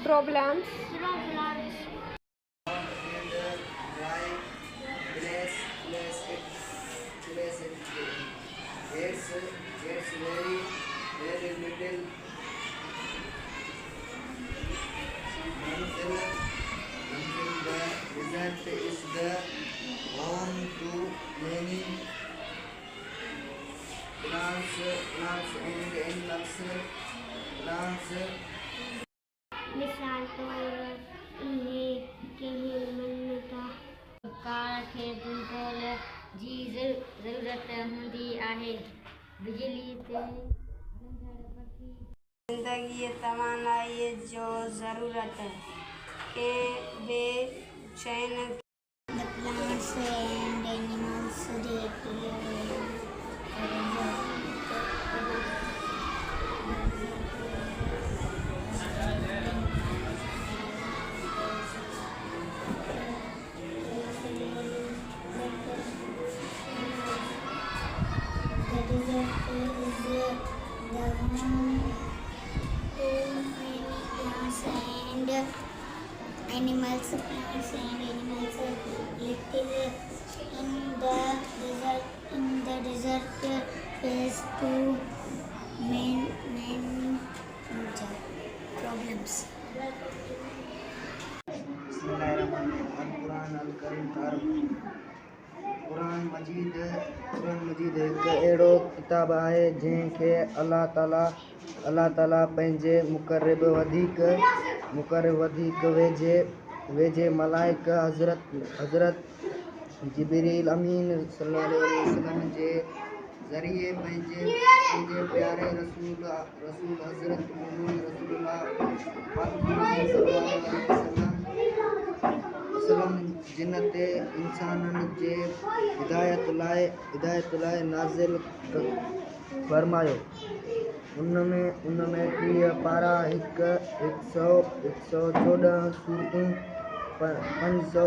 Problems. It's very little until the result is the home to many plants and animals. Plants मिसाल तौर इन्हें कहमता car खे control जी ज़रूरत हूंदी आहे बिजली ते ज़िंदगी तवानाई जो ज़रूरत के बे शयुनि The plants and animals they animals, plants and animals live in the desert face to main problems. Quran मजीद हिकु अहिड़ो किताबु आहे जंहिंखे अल्लाह ताला पंहिंजे मुक़रब वधीक वेझे मलाइक हज़रत जिब्रील अमीन सल्लल्लाहु अलैहि वसल्लम जे ज़रिए पंहिंजे प्यारे रसूल हज़रत मोहम्मद रसूलुल्लाह जिन ते इंसाननि जे हिदायत लाइ नाज़िल फरमायो उनमें 30 पारा 114 सूरतूं 500